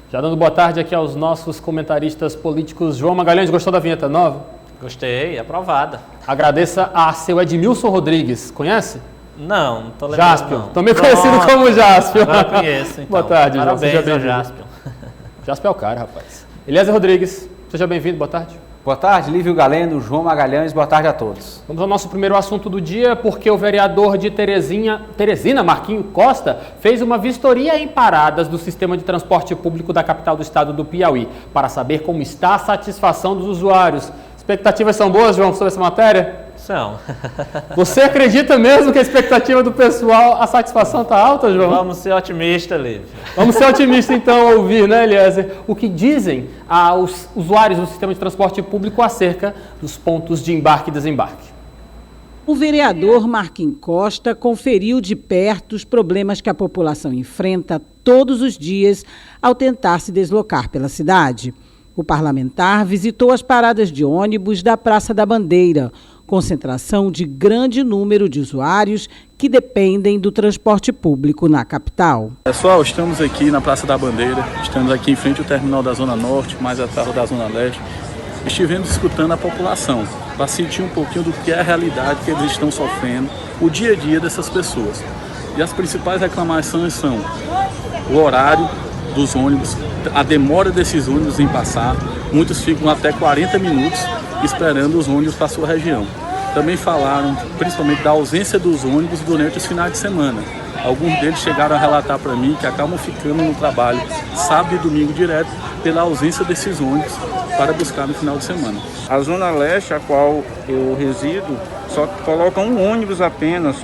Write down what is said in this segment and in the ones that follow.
Já dando boa tarde aqui aos nossos comentaristas políticos. João Magalhães, gostou da vinheta nova? Gostei, aprovada. Agradeça a seu Edmilson Rodrigues. Conhece? Não tô lembrando. Jaspion, também conhecido como Jaspion. Agora conheço, então. Boa tarde, João. Parabéns Seja ao bem-vindo. Jaspion. Jaspion é o cara, rapaz. Eliezer Rodrigues, seja bem-vindo, boa tarde. Boa tarde, Lívio Galeno, João Magalhães, boa tarde a todos. Vamos ao nosso primeiro assunto do dia, porque o vereador de Teresina, Marquinho Costa, fez uma vistoria em paradas do sistema de transporte público da capital do estado do Piauí, para saber como está a satisfação dos usuários. Expectativas são boas, João, sobre essa matéria? São. Você acredita mesmo que a expectativa do pessoal, a satisfação está alta, João? Vamos ser otimistas, Lívio. Vamos ser otimistas então a ouvir, né, Eliezer? O que dizem os usuários do sistema de transporte público acerca dos pontos de embarque e desembarque. O vereador Marquinhos Costa conferiu de perto os problemas que a população enfrenta todos os dias ao tentar se deslocar pela cidade. O parlamentar visitou as paradas de ônibus da Praça da Bandeira, concentração de grande número de usuários que dependem do transporte público na capital. Pessoal, estamos aqui na Praça da Bandeira, estamos aqui em frente ao terminal da Zona Norte, mais atrás da Zona Leste. Estivemos escutando a população para sentir um pouquinho do que é a realidade que eles estão sofrendo, o dia a dia dessas pessoas. E as principais reclamações são o horário dos ônibus, a demora desses ônibus em passar, muitos ficam até 40 minutos esperando os ônibus para a sua região. Também falaram principalmente da ausência dos ônibus durante os finais de semana. Alguns deles chegaram a relatar para mim que acabam ficando no trabalho sábado e domingo direto pela ausência desses ônibus para buscar no final de semana. A Zona Leste, a qual eu resido, só coloca um ônibus apenas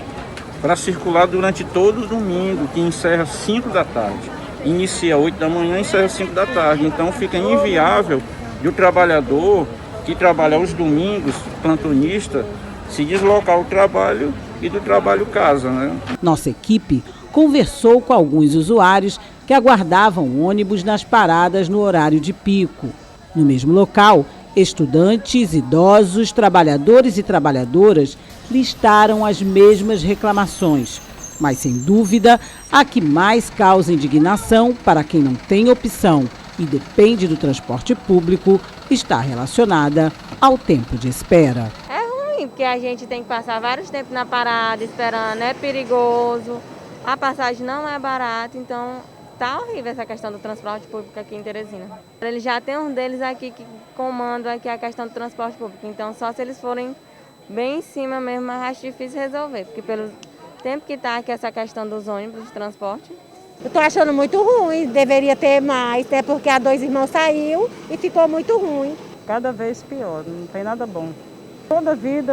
para circular durante todo o domingo, que encerra 5 da tarde. Inicia 8 da manhã e encerra 5 da tarde. Então fica inviável de o trabalhador que trabalha aos domingos, plantonista, se deslocar ao trabalho e do trabalho casa, né? Nossa equipe conversou com alguns usuários que aguardavam ônibus nas paradas no horário de pico. No mesmo local, estudantes, idosos, trabalhadores e trabalhadoras listaram as mesmas reclamações. Mas, sem dúvida, a que mais causa indignação para quem não tem opção e depende do transporte público está relacionada ao tempo de espera. É ruim, porque a gente tem que passar vários tempos na parada esperando, é perigoso, a passagem não é barata, então tá horrível essa questão do transporte público aqui em Teresina. Eles já tem um deles aqui que comandam aqui a questão do transporte público, então só se eles forem bem em cima mesmo, mas acho difícil resolver, porque pelo tempo que está aqui essa questão dos ônibus de transporte. Eu estou achando muito ruim, deveria ter mais, até porque a Dois Irmãos saiu e ficou muito ruim. Cada vez pior, não tem nada bom. Toda vida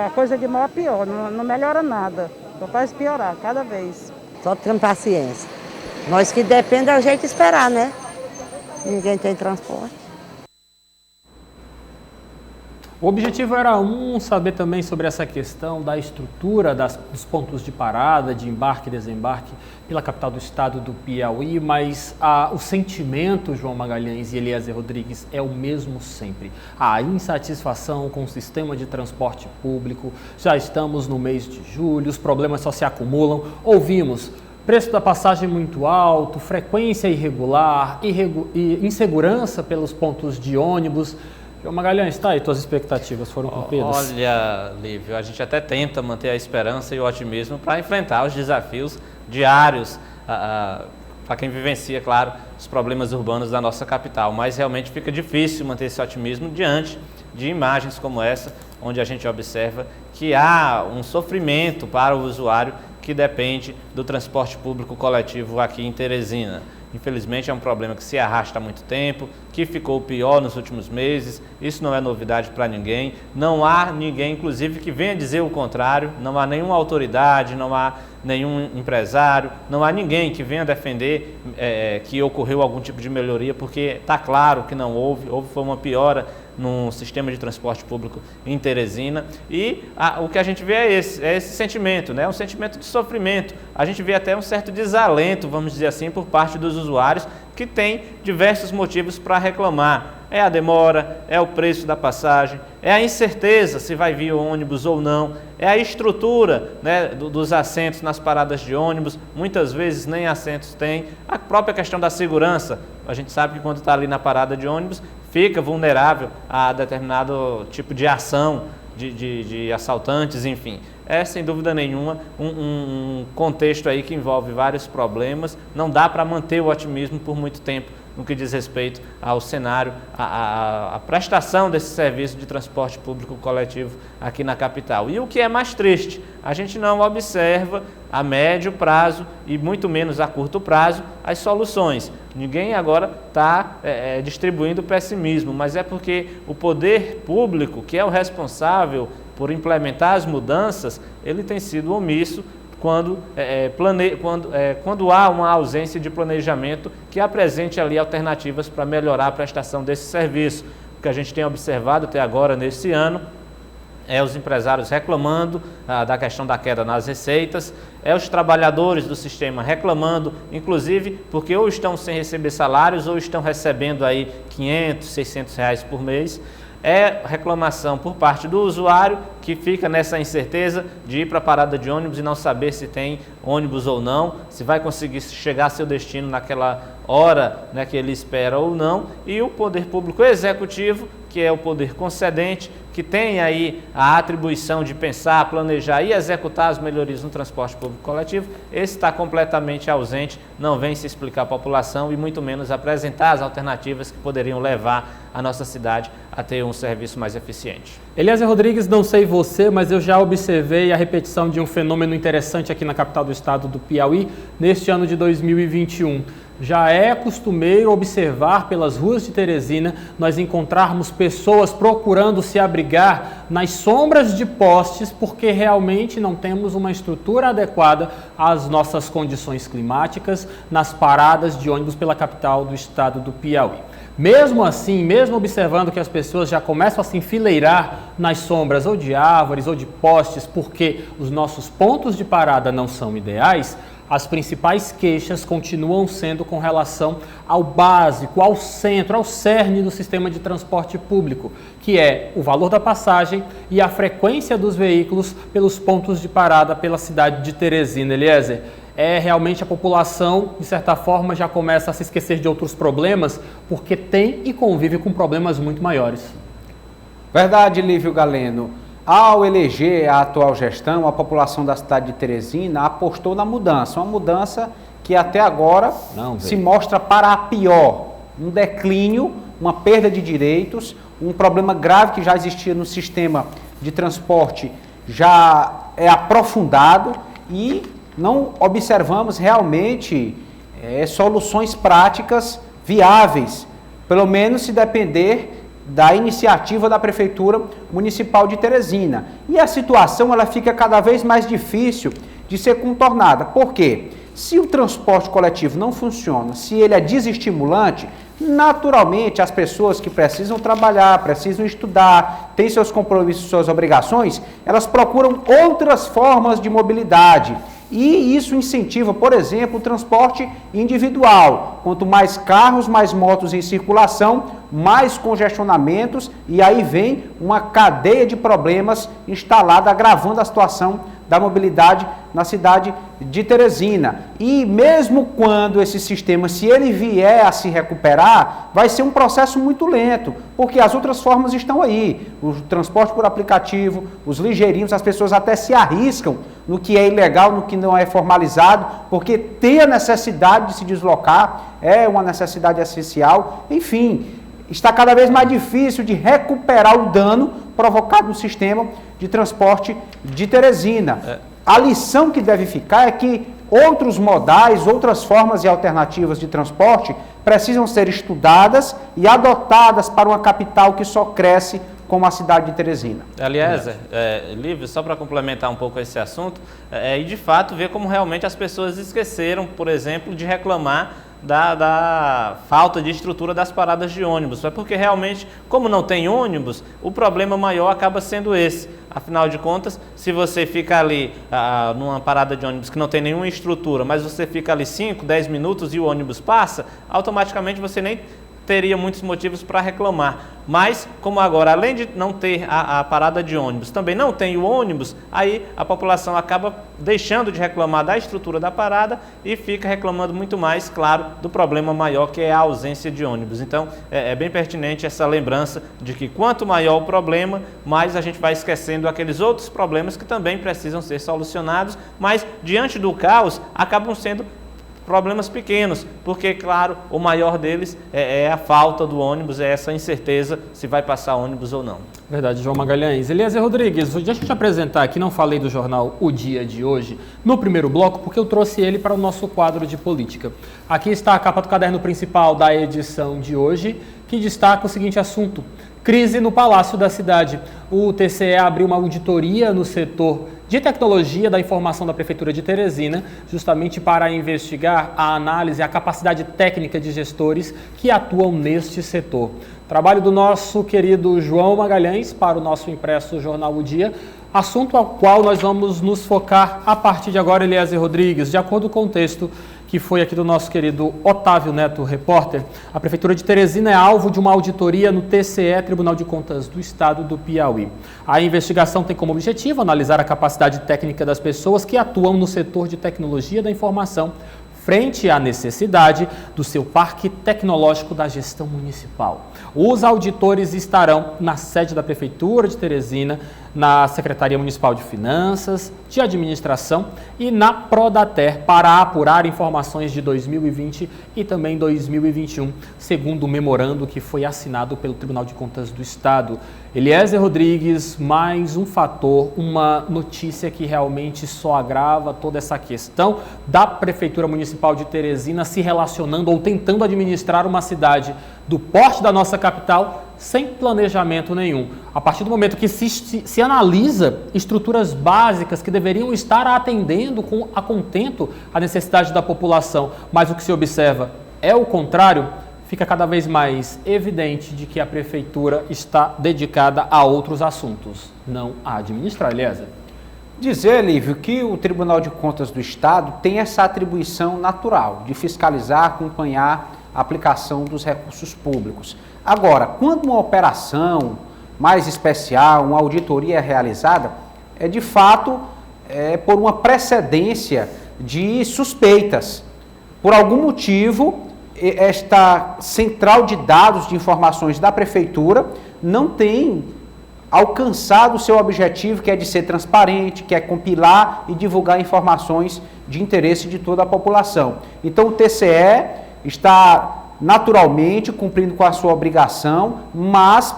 a coisa de mal a pior, não melhora nada, só faz piorar cada vez. Só tendo paciência. Nós que depende é o jeito de esperar, né? Ninguém tem transporte. O objetivo era saber também sobre essa questão da estrutura dos pontos de parada, de embarque e desembarque pela capital do estado do Piauí, mas o sentimento, João Magalhães e Eliezer Rodrigues, é o mesmo sempre. A insatisfação com o sistema de transporte público, já estamos no mês de julho, os problemas só se acumulam, ouvimos preço da passagem muito alto, frequência irregular, e insegurança pelos pontos de ônibus. João Magalhães, tá aí, tuas expectativas foram cumpridas? Olha, Lívio, a gente até tenta manter a esperança e o otimismo para enfrentar os desafios diários, para quem vivencia, claro, os problemas urbanos da nossa capital, mas realmente fica difícil manter esse otimismo diante de imagens como essa, onde a gente observa que há um sofrimento para o usuário que depende do transporte público coletivo aqui em Teresina. Infelizmente é um problema que se arrasta há muito tempo, que ficou pior nos últimos meses, isso não é novidade para ninguém, não há ninguém, inclusive, que venha dizer o contrário, não há nenhuma autoridade, não há nenhum empresário, não há ninguém que venha defender que ocorreu algum tipo de melhoria, porque está claro que não houve, foi uma piora no sistema de transporte público em Teresina, e o que a gente vê é esse sentimento, né? Um sentimento de sofrimento. A gente vê até um certo desalento, vamos dizer assim, por parte dos usuários, que tem diversos motivos para reclamar. É a demora, é o preço da passagem, é a incerteza se vai vir o ônibus ou não, é a estrutura, né, dos assentos nas paradas de ônibus, muitas vezes nem assentos tem, a própria questão da segurança. A gente sabe que quando está ali na parada de ônibus, fica vulnerável a determinado tipo de ação de assaltantes, enfim. É, sem dúvida nenhuma, um contexto aí que envolve vários problemas. Não dá para manter o otimismo por muito tempo no que diz respeito ao cenário, a prestação desse serviço de transporte público coletivo aqui na capital. E o que é mais triste, a gente não observa a médio prazo e muito menos a curto prazo as soluções. Ninguém agora está distribuindo pessimismo, mas é porque o poder público, que é o responsável por implementar as mudanças, ele tem sido omisso quando há uma ausência de planejamento que apresente ali alternativas para melhorar a prestação desse serviço. O que a gente tem observado até agora nesse ano é os empresários reclamando da questão da queda nas receitas, é os trabalhadores do sistema reclamando, inclusive porque ou estão sem receber salários ou estão recebendo aí R$500, R$600 por mês. É reclamação por parte do usuário, que fica nessa incerteza de ir para a parada de ônibus e não saber se tem ônibus ou não, se vai conseguir chegar a seu destino naquela hora, né, que ele espera ou não. E o poder público executivo, que é o poder concedente, que tem aí a atribuição de pensar, planejar e executar as melhorias no transporte público coletivo, esse está completamente ausente, não vem se explicar à população e muito menos apresentar as alternativas que poderiam levar a nossa cidade a ter um serviço mais eficiente. Eliezer Rodrigues, não sei você, mas eu já observei a repetição de um fenômeno interessante aqui na capital do estado do Piauí neste ano de 2021. Já é costumeiro observar pelas ruas de Teresina nós encontrarmos pessoas procurando se abrigar nas sombras de postes porque realmente não temos uma estrutura adequada às nossas condições climáticas nas paradas de ônibus pela capital do estado do Piauí. Mesmo assim, mesmo observando que as pessoas já começam a se enfileirar nas sombras ou de árvores ou de postes porque os nossos pontos de parada não são ideais, as principais queixas continuam sendo com relação ao básico, ao centro, ao cerne do sistema de transporte público, que é o valor da passagem e a frequência dos veículos pelos pontos de parada pela cidade de Teresina. Eliezer, realmente a população, de certa forma, já começa a se esquecer de outros problemas, porque tem e convive com problemas muito maiores. Verdade, Lívio Galeno. Ao eleger a atual gestão, a população da cidade de Teresina apostou na mudança, uma mudança que até agora se mostra para a pior, um declínio, uma perda de direitos, um problema grave que já existia no sistema de transporte já é aprofundado e não observamos realmente soluções práticas viáveis, pelo menos se depender da iniciativa da Prefeitura Municipal de Teresina. E a situação ela fica cada vez mais difícil de ser contornada. Por quê? Se o transporte coletivo não funciona, se ele é desestimulante, naturalmente as pessoas que precisam trabalhar, precisam estudar, têm seus compromissos, suas obrigações, elas procuram outras formas de mobilidade. E isso incentiva, por exemplo, o transporte individual. Quanto mais carros, mais motos em circulação, mais congestionamentos, e aí vem uma cadeia de problemas instalada, agravando a situação da mobilidade na cidade de Teresina. E mesmo quando esse sistema, se ele vier a se recuperar, vai ser um processo muito lento, porque as outras formas estão aí. O transporte por aplicativo, os ligeirinhos, as pessoas até se arriscam no que é ilegal, no que não é formalizado, porque tem a necessidade de se deslocar, é uma necessidade essencial. Enfim, está cada vez mais difícil de recuperar o dano provocado no sistema de transporte de Teresina. A lição que deve ficar é que outros modais, outras formas e alternativas de transporte precisam ser estudadas e adotadas para uma capital que só cresce como a cidade de Teresina. Aliás, Lívio, só para complementar um pouco esse assunto, e de fato ver como realmente as pessoas esqueceram, por exemplo, de reclamar da falta de estrutura das paradas de ônibus. É porque realmente, como não tem ônibus, o problema maior acaba sendo esse. Afinal de contas, se você fica ali numa parada de ônibus que não tem nenhuma estrutura, mas você fica ali 5, 10 minutos e o ônibus passa, automaticamente você nem teria muitos motivos para reclamar. Mas, como agora, além de não ter a parada de ônibus, também não tem o ônibus, aí a população acaba deixando de reclamar da estrutura da parada e fica reclamando muito mais, claro, do problema maior, que é a ausência de ônibus. Então, é bem pertinente essa lembrança de que quanto maior o problema, mais a gente vai esquecendo aqueles outros problemas que também precisam ser solucionados, mas, diante do caos, acabam sendo problemas pequenos, porque, claro, o maior deles é a falta do ônibus, é essa incerteza se vai passar ônibus ou não. Verdade, João Magalhães. Eliezer Rodrigues, deixa eu te apresentar aqui, não falei do jornal O Dia de hoje, no primeiro bloco, porque eu trouxe ele para o nosso quadro de política. Aqui está a capa do caderno principal da edição de hoje, que destaca o seguinte assunto: crise no Palácio da Cidade. O TCE abriu uma auditoria no setor de tecnologia da informação da Prefeitura de Teresina, justamente para investigar a análise e a capacidade técnica de gestores que atuam neste setor. Trabalho do nosso querido João Magalhães para o nosso impresso Jornal O Dia, assunto ao qual nós vamos nos focar a partir de agora, Eliezer Rodrigues. De acordo com o texto que foi aqui do nosso querido Otávio Neto, repórter, a Prefeitura de Teresina é alvo de uma auditoria no TCE, Tribunal de Contas do Estado do Piauí. A investigação tem como objetivo analisar a capacidade técnica das pessoas que atuam no setor de tecnologia da informação, frente à necessidade do seu parque tecnológico da gestão municipal. Os auditores estarão na sede da Prefeitura de Teresina, na Secretaria Municipal de Finanças, de Administração e na Prodater para apurar informações de 2020 e também 2021, segundo o memorando que foi assinado pelo Tribunal de Contas do Estado. Eliezer Rodrigues, mais um fator, uma notícia que realmente só agrava toda essa questão da Prefeitura Municipal de Teresina se relacionando ou tentando administrar uma cidade do porte da nossa capital sem planejamento nenhum. A partir do momento que se analisa estruturas básicas que deveriam estar atendendo a contento a necessidade da população, mas o que se observa é o contrário, fica cada vez mais evidente de que a Prefeitura está dedicada a outros assuntos, não a administrar, Eliezer. Dizer, Lívio, que o Tribunal de Contas do Estado tem essa atribuição natural de fiscalizar, acompanhar a aplicação dos recursos públicos. Agora, quando uma operação mais especial, uma auditoria é realizada, é de fato por uma precedência de suspeitas. Por algum motivo, esta central de dados de informações da Prefeitura não tem alcançado o seu objetivo, que é de ser transparente, que é compilar e divulgar informações de interesse de toda a população. Então, o TCE está naturalmente cumprindo com a sua obrigação, mas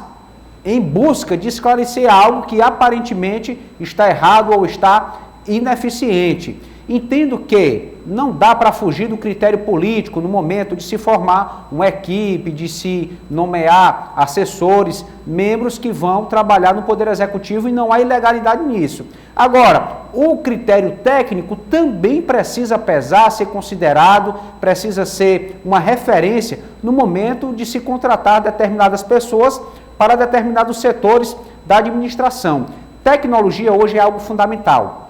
em busca de esclarecer algo que aparentemente está errado ou está ineficiente. Entendo que não dá para fugir do critério político no momento de se formar uma equipe, de se nomear assessores, membros que vão trabalhar no Poder Executivo, e não há ilegalidade nisso. Agora, o critério técnico também precisa pesar, ser considerado, precisa ser uma referência no momento de se contratar determinadas pessoas para determinados setores da administração. Tecnologia hoje é algo fundamental.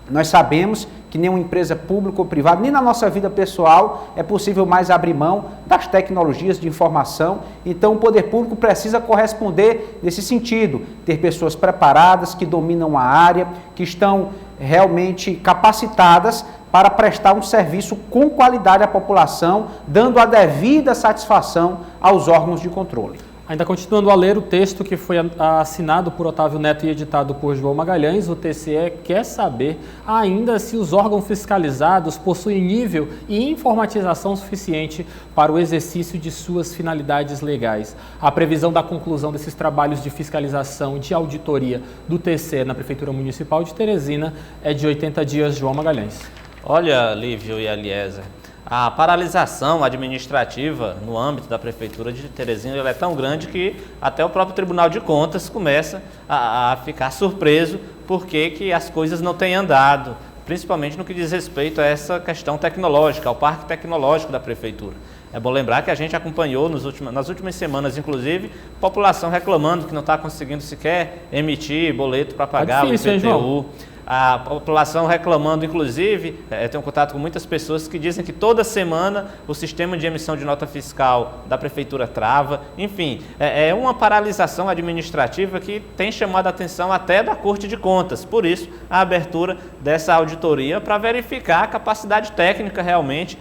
Nós sabemos que nenhuma empresa pública ou privada, nem na nossa vida pessoal, é possível mais abrir mão das tecnologias de informação. Então, o poder público precisa corresponder nesse sentido, ter pessoas preparadas, que dominam a área, que estão realmente capacitadas para prestar um serviço com qualidade à população, dando a devida satisfação aos órgãos de controle. Ainda continuando a ler o texto que foi assinado por Otávio Neto e editado por João Magalhães, o TCE quer saber ainda se os órgãos fiscalizados possuem nível e informatização suficiente para o exercício de suas finalidades legais. A previsão da conclusão desses trabalhos de fiscalização e de auditoria do TCE na Prefeitura Municipal de Teresina é de 80 dias, João Magalhães. Olha, Lívio e Eliezer, A paralisação administrativa no âmbito da Prefeitura de Teresina ela é tão grande que até o próprio Tribunal de Contas começa a ficar surpreso porque que as coisas não têm andado, principalmente no que diz respeito a essa questão tecnológica, ao parque tecnológico da Prefeitura. É bom lembrar que a gente acompanhou nas últimas semanas, inclusive, população reclamando que não está conseguindo sequer emitir boleto para pagar o IPTU. A população reclamando, inclusive, tenho contato com muitas pessoas que dizem que toda semana o sistema de emissão de nota fiscal da Prefeitura trava. Enfim, é uma paralisação administrativa que tem chamado a atenção até da Corte de Contas. Por isso, a abertura dessa auditoria para verificar a capacidade técnica realmente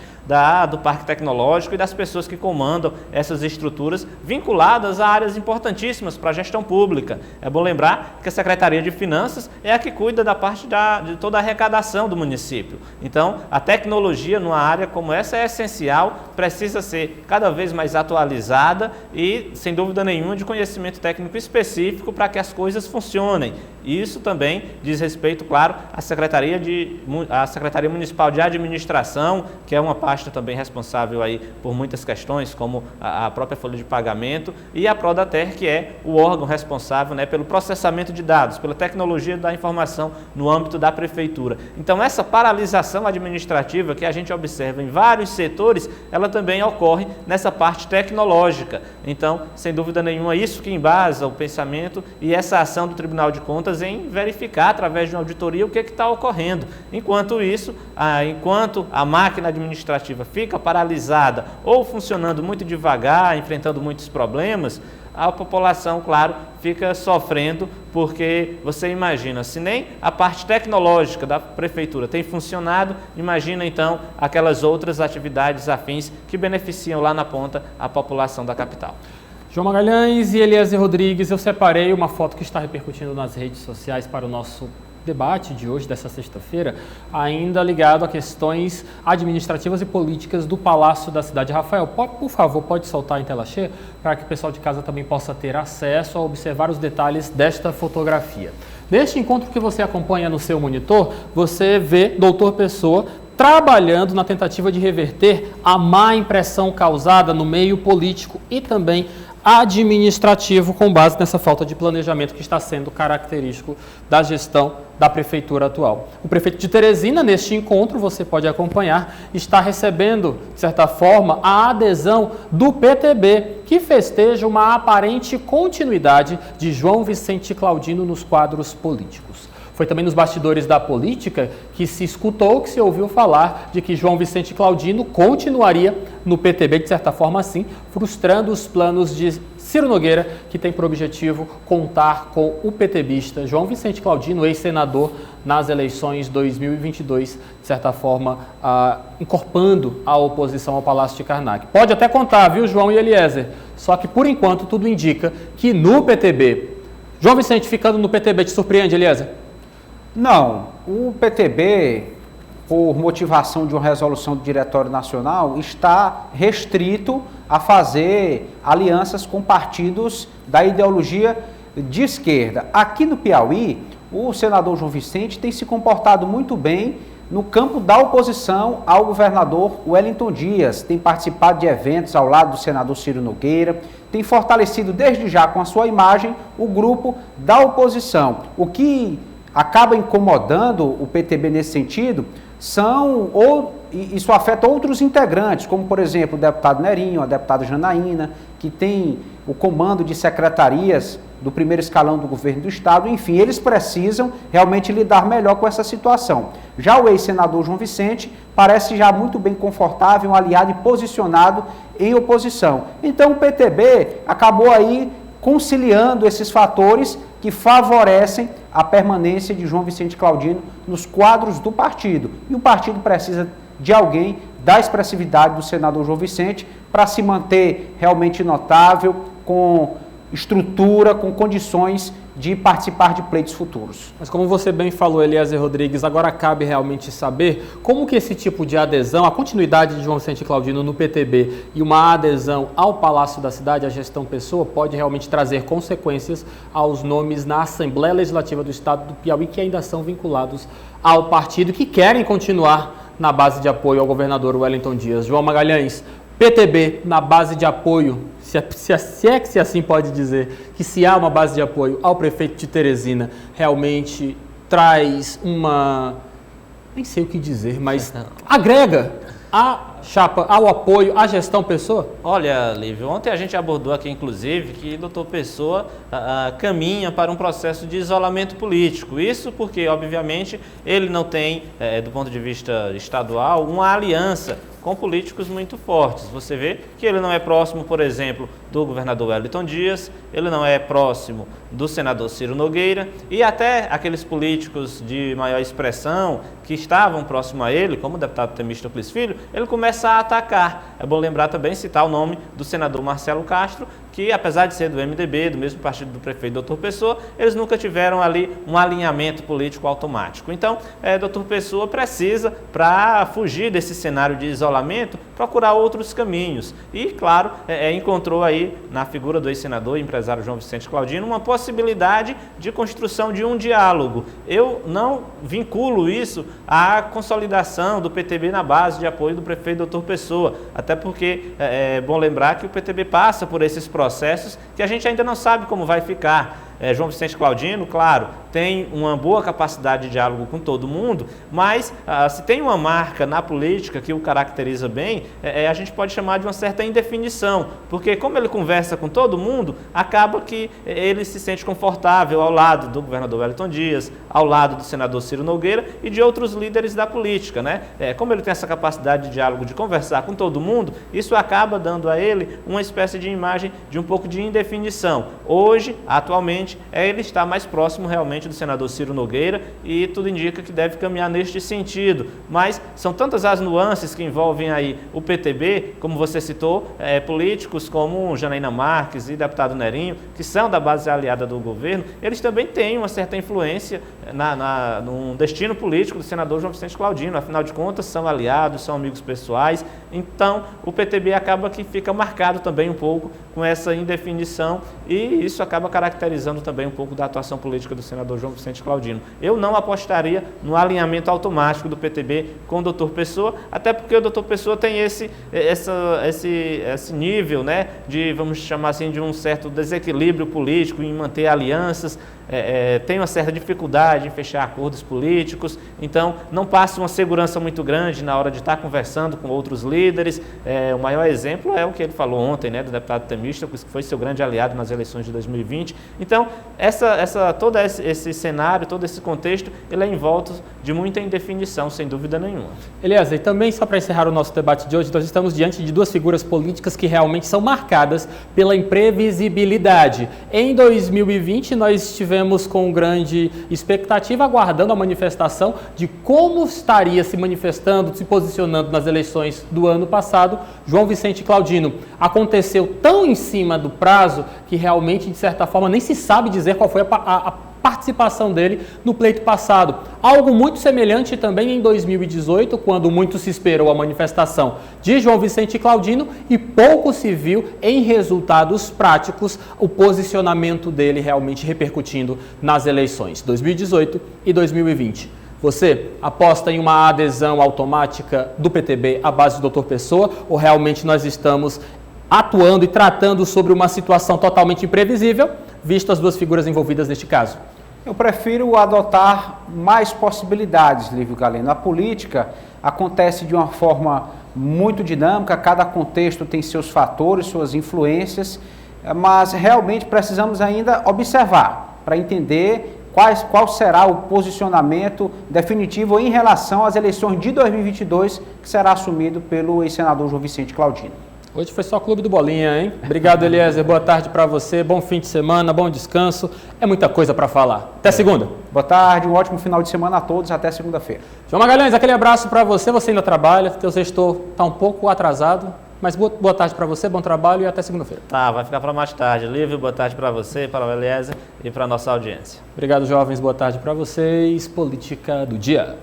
do Parque Tecnológico e das pessoas que comandam essas estruturas vinculadas a áreas importantíssimas para a gestão pública. É bom lembrar que a Secretaria de Finanças é a que cuida da parte de toda a arrecadação do município. Então, a tecnologia numa área como essa é essencial, precisa ser cada vez mais atualizada e, sem dúvida nenhuma, de conhecimento técnico específico para que as coisas funcionem. E isso também diz respeito, claro, à Secretaria Municipal de Administração, que é uma pasta também responsável aí por muitas questões, como a própria folha de pagamento, e a Prodater, que é o órgão responsável, né, pelo processamento de dados, pela tecnologia da informação no âmbito da Prefeitura. Então, essa paralisação administrativa que a gente observa em vários setores, ela também ocorre nessa parte tecnológica. Então, sem dúvida nenhuma, isso que embasa o pensamento e essa ação do Tribunal de Contas em verificar, através de uma auditoria, o que está ocorrendo. Enquanto isso, enquanto a máquina administrativa fica paralisada ou funcionando muito devagar, enfrentando muitos problemas, a população, claro, fica sofrendo, porque você imagina, se nem a parte tecnológica da Prefeitura tem funcionado, imagina então aquelas outras atividades afins que beneficiam lá na ponta a população da capital. João Magalhães e Eliezer Rodrigues, eu separei uma foto que está repercutindo nas redes sociais para o nosso debate de hoje, dessa sexta-feira, ainda ligado a questões administrativas e políticas do Palácio da Cidade. Rafael, por favor, pode soltar em tela cheia para que o pessoal de casa também possa ter acesso a observar os detalhes desta fotografia. Neste encontro que você acompanha no seu monitor, você vê Doutor Pessoa trabalhando na tentativa de reverter a má impressão causada no meio político e também administrativo, com base nessa falta de planejamento que está sendo característico da gestão da Prefeitura atual. O prefeito de Teresina, neste encontro, você pode acompanhar, está recebendo, de certa forma, a adesão do PTB, que festeja uma aparente continuidade de João Vicente Claudino nos quadros políticos. Foi também nos bastidores da política que se escutou, que se ouviu falar de que João Vicente Claudino continuaria no PTB, de certa forma assim, frustrando os planos de Ciro Nogueira, que tem por objetivo contar com o PTBista João Vicente Claudino, ex-senador, nas eleições 2022, de certa forma, incorporando a oposição ao Palácio de Karnak. Pode até contar, viu, João e Eliezer? Só que, por enquanto, tudo indica que no PTB, João Vicente ficando no PTB, te surpreende, Eliezer? Não, o PTB, por motivação de uma resolução do Diretório Nacional, está restrito a fazer alianças com partidos da ideologia de esquerda. Aqui no Piauí, o senador João Vicente tem se comportado muito bem no campo da oposição ao governador Wellington Dias, tem participado de eventos ao lado do senador Ciro Nogueira, tem fortalecido desde já com a sua imagem o grupo da oposição. O que acaba incomodando o PTB nesse sentido isso afeta outros integrantes, como por exemplo o deputado Nerinho, a deputada Janaína, que tem o comando de secretarias do primeiro escalão do governo do estado. Enfim, eles precisam realmente lidar melhor com essa situação. Já o ex-senador João Vicente parece já muito bem confortável, um aliado e posicionado em oposição. Então o PTB acabou aí conciliando esses fatores que favorecem a permanência de João Vicente Claudino nos quadros do partido. E o partido precisa de alguém da expressividade do senador João Vicente para se manter realmente notável, com estrutura, com condições de participar de pleitos futuros. Mas como você bem falou, Eliezer Rodrigues, agora cabe realmente saber como que esse tipo de adesão, a continuidade de João Vicente Claudino no PTB e uma adesão ao Palácio da Cidade, à gestão Pessoa, pode realmente trazer consequências aos nomes na Assembleia Legislativa do Estado do Piauí que ainda são vinculados ao partido, que querem continuar na base de apoio ao governador Wellington Dias. João Magalhães, PTB na base de apoio, se é que se assim pode dizer, que se há uma base de apoio ao prefeito de Teresina, realmente traz uma, nem sei o que dizer, mas agrega a chapa ao apoio à gestão Pessoa? Olha, Lívio, ontem a gente abordou aqui, inclusive, que o Dr. Pessoa caminha para um processo de isolamento político. Isso porque, obviamente, ele não tem, do ponto de vista estadual, uma aliança com políticos muito fortes. Você vê que ele não é próximo, por exemplo, do governador Wellington Dias, ele não é próximo do senador Ciro Nogueira e até aqueles políticos de maior expressão que estavam próximo a ele, como o deputado Temístocles Filho, ele começa a atacar. É bom lembrar também, citar o nome do senador Marcelo Castro, que apesar de ser do MDB, do mesmo partido do prefeito Dr. Pessoa, eles nunca tiveram ali um alinhamento político automático. Então, Dr. Pessoa precisa, para fugir desse cenário de isolamento, procurar outros caminhos. E, claro, encontrou aí, na figura do ex-senador e empresário João Vicente Claudino, uma possibilidade de construção de um diálogo. Eu não vinculo isso à consolidação do PTB na base de apoio do prefeito Dr. Pessoa, até porque é bom lembrar que o PTB passa por esses processos que a gente ainda não sabe como vai ficar. João Vicente Claudino, claro, tem uma boa capacidade de diálogo com todo mundo, mas se tem uma marca na política que o caracteriza bem, a gente pode chamar de uma certa indefinição, porque como ele conversa com todo mundo, acaba que ele se sente confortável ao lado do governador Wellington Dias, ao lado do senador Ciro Nogueira e de outros líderes da política, né? Como ele tem essa capacidade de diálogo, de conversar com todo mundo, isso acaba dando a ele uma espécie de imagem de um pouco de indefinição. Hoje, atualmente, ele está mais próximo realmente do senador Ciro Nogueira e tudo indica que deve caminhar neste sentido. Mas são tantas as nuances que envolvem aí o PTB, como você citou, políticos como Janaína Marques e deputado Nerinho, que são da base aliada do governo, eles também têm uma certa influência no destino político do senador João Vicente Claudino. Afinal de contas, são aliados, são amigos pessoais. Então, o PTB acaba que fica marcado também um pouco com essa indefinição e isso acaba caracterizando também um pouco da atuação política do senador João Vicente Claudino. Eu não apostaria no alinhamento automático do PTB com o Dr. Pessoa, até porque o Dr. Pessoa tem esse nível, né, de, vamos chamar assim, de um certo desequilíbrio político em manter alianças, tem uma certa dificuldade em fechar acordos políticos, então não passa uma segurança muito grande na hora de estar conversando com outros líderes. O maior exemplo é o que ele falou ontem, né, do deputado Temístocles, que foi seu grande aliado nas eleições de 2020. Então, todo esse cenário, todo esse contexto, ele é envolto de muita indefinição, sem dúvida nenhuma. Eliezer, e também só para encerrar o nosso debate de hoje, nós estamos diante de duas figuras políticas que realmente são marcadas pela imprevisibilidade. Em 2020, nós estivemos com grande expectativa, aguardando a manifestação de como estaria se manifestando, se posicionando nas eleições do ano passado, João Vicente Claudino. Aconteceu tão em cima do prazo que realmente, de certa forma, nem se sabe dizer qual foi a participação dele no pleito passado. Algo muito semelhante também em 2018, quando muito se esperou a manifestação de João Vicente Claudino e pouco se viu em resultados práticos o posicionamento dele realmente repercutindo nas eleições 2018 e 2020. Você aposta em uma adesão automática do PTB à base do Dr. Pessoa ou realmente nós estamos atuando e tratando sobre uma situação totalmente imprevisível, visto as duas figuras envolvidas neste caso? Eu prefiro adotar mais possibilidades, Lívio Galeno. A política acontece de uma forma muito dinâmica, cada contexto tem seus fatores, suas influências, mas realmente precisamos ainda observar para entender qual será o posicionamento definitivo em relação às eleições de 2022, que será assumido pelo ex-senador João Vicente Claudino. Hoje foi só Clube do Bolinha, hein? Obrigado, Eliezer. Boa tarde para você. Bom fim de semana, bom descanso. É muita coisa para falar. Até segunda. Boa tarde, um ótimo final de semana a todos. Até segunda-feira. João Magalhães, aquele abraço para você. Você ainda trabalha, teu gestor está um pouco atrasado. Mas boa tarde para você, bom trabalho e até segunda-feira. Tá, vai ficar para mais tarde. Lívio, boa tarde para você, para o Eliezer e para a nossa audiência. Obrigado, jovens. Boa tarde para vocês. Política do dia.